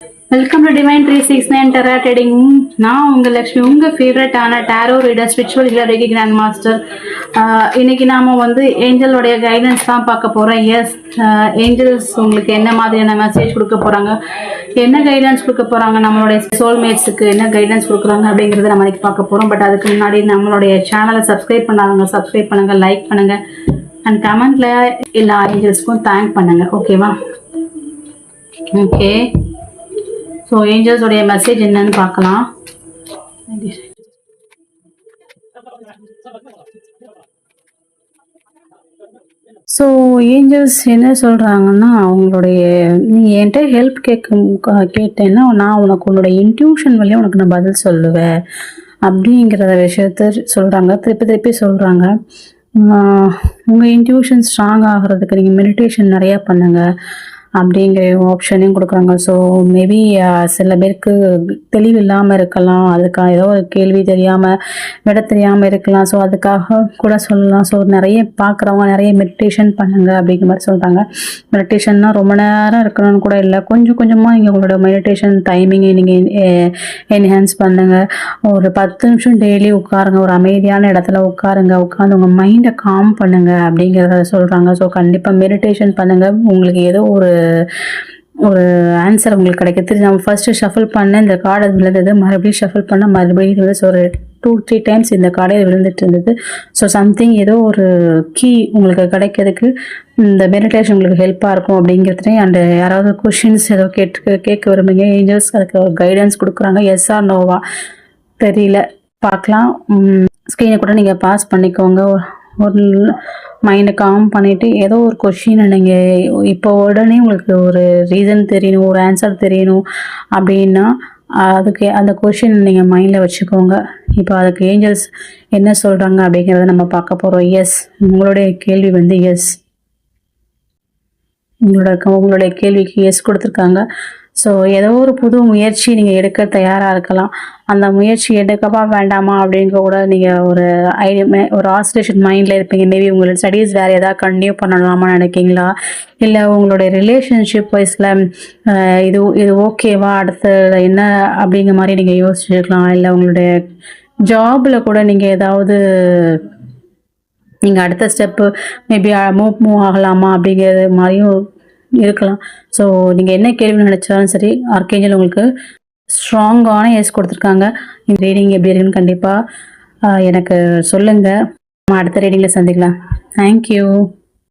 Welcome to divine 369 tarot reading. நான் உங்கள் லக்ஷ்மி, உங்கள் ஃபேவரட்டான tarot reader, spiritual healer, reiki grand master. இன்னைக்கு நாம் ஏஞ்சலோடைய கைடன்ஸ் தான் பார்க்க போகிறோம். எஸ், ஏஞ்சல்ஸ் உங்களுக்கு என்ன மாதிரியான மெசேஜ் கொடுக்க போகிறாங்க, என்ன கைடன்ஸ் கொடுக்க போகிறாங்க, நம்மளுடைய சோல்மேட்ஸுக்கு என்ன கைடன்ஸ் கொடுக்குறாங்க அப்படிங்கிறத நம்ம இன்னைக்கு பார்க்க போகிறோம். பட் அதுக்கு முன்னாடி நம்மளுடைய சேனலை சப்ஸ்கிரைப் பண்ணாதவங்க சப்ஸ்கிரைப் பண்ணுங்கள், லைக் பண்ணுங்கள் அண்ட் கமெண்ட்டில் எல்லா ஏஞ்சல்ஸ்க்கும் தேங்க் பண்ணுங்கள். ஓகேவா? ஓகே, ஸோ ஏஞ்சல்ஸோடைய மெசேஜ் என்னன்னு பார்க்கலாம். ஸோ ஏஞ்சல்ஸ் என்ன சொல்கிறாங்கன்னா, அவங்களுடைய நீ என்கிட்ட ஹெல்ப் கேட்டேன்னா நான் உனக்கு உன்னோட இன்ட்யூஷன் வழியாக உனக்கு நான் பதில் சொல்லுவேன் அப்படிங்கிற விஷயத்த சொல்கிறாங்க. திருப்பி சொல்கிறாங்க. உங்கள் இன்ட்யூஷன் ஸ்ட்ராங் ஆகிறதுக்கு நீங்கள் மெடிடேஷன் நிறையா பண்ணுங்கள் அப்படிங்கிற ஆப்ஷனையும் கொடுக்குறாங்க. ஸோ மேபி சில பேருக்கு தெளிவு இல்லாமல் இருக்கலாம், அதுக்காக ஏதோ ஒரு கேள்வி தெரியாமல் விட தெரியாமல் இருக்கலாம். ஸோ அதுக்காக கூட சொல்லலாம். ஸோ நிறைய பார்க்குறவங்க நிறைய மெடிடேஷன் பண்ணுங்க அப்படிங்கிற மாதிரி சொல்கிறாங்க. மெடிடேஷன்னா ரொம்ப நேரம் இருக்கணும்னு கூட இல்லை, கொஞ்சம் கொஞ்சமாக நீங்கள் உங்களோட மெடிடேஷன் டைமிங்கை நீங்கள் என்ஹான்ஸ் பண்ணுங்கள். ஒரு 10 நிமிஷம் டெய்லி உட்காருங்க, ஒரு அமைதியான இடத்துல உட்காந்து உங்கள் மைண்டை காம் பண்ணுங்க அப்படிங்கிறத சொல்கிறாங்க. ஸோ கண்டிப்பாக மெடிடேஷன் பண்ணுங்கள். உங்களுக்கு ஏதோ ஒரு ஆன்சர் உங்களுக்கு கிடைக்கிறது. நம்ம ஃபர்ஸ்ட் ஷஃபிள் பண்ண இந்த கார்டு விழுந்தது, மறுபடியும் ஷஃபிள் பண்ண மறுபடியும் ஒரு 2-3 டைம்ஸ் இந்த கார்டே விழுந்துட்டு இருந்தது. ஸோ சம்திங் ஏதோ ஒரு கீ உங்களுக்கு கிடைக்கிறதுக்கு இந்த மெடிடேஷன் உங்களுக்கு ஹெல்ப்பாக இருக்கும் அப்படிங்கிறது. அண்ட் யாராவது கொஷின்ஸ் ஏதோ கேட்க விரும்புங்க, ஏஞ்சல்ஸ் அதுக்கு ஒரு கைடன்ஸ் கொடுக்குறாங்க. எஸ் ஆர் நோவா தெரியல, பார்க்கலாம். ஸ்க்ரீனை கூட நீங்கள் பாஸ் பண்ணிக்கோங்க. ஒரு மைண்டை காம் பண்ணிவிட்டு ஏதோ ஒரு கொஷினை நீங்கள் இப்போ உடனே உங்களுக்கு ஒரு ரீசன் தெரியணும், ஒரு ஆன்சர் தெரியணும் அப்படின்னா அதுக்கு அந்த கொஷின் நீங்கள் மைண்டில் வச்சுக்கோங்க. இப்போ அதுக்கு ஏஞ்சல்ஸ் என்ன சொல்கிறாங்க அப்படிங்கிறத நம்ம பார்க்க போகிறோம். எஸ், உங்களுடைய கேள்வி எஸ், உங்களுடைய கேள்விக்கு எஸ் கொடுத்துருக்காங்க. ஸோ ஏதோ ஒரு புது முயற்சி நீங்கள் எடுக்க தயாராக இருக்கலாம். அந்த முயற்சி எடுக்கவா வேண்டாமா அப்படிங்க கூட நீங்கள் ஒரு ஆசிலேஷன் மைண்டில் இருப்பீங்க. மேபி உங்களோட ஸ்டடீஸ் வேறு எதாவது கண்டினியூ பண்ணலாமா நினைக்கிங்களா, இல்லை உங்களுடைய ரிலேஷன்ஷிப் வைஸில் இது ஓகேவா, அடுத்து என்ன அப்படிங்கிற மாதிரி நீங்கள் யோசிச்சுருக்கலாம். இல்லை உங்களுடைய ஜாபில் கூட நீங்கள் ஏதாவது நீங்கள் அடுத்த ஸ்டெப்பு மேபி மூவ் ஆகலாமா அப்படிங்கிறது மாதிரியும் இருக்கலாம். ஸோ நீங்கள் என்ன கேள்வி நினச்சாலும் சரி, ஆர்கேஞ்சல் உங்களுக்கு ஸ்ட்ராங்கான எஸ் கொடுத்துருக்காங்க. இந்த ரீடிங் எப்படி இருக்குன்னு கண்டிப்பாக எனக்கு சொல்லுங்கள். நம்ம அடுத்த ரீடிங்கில் சந்திக்கலாம். தேங்க்யூ.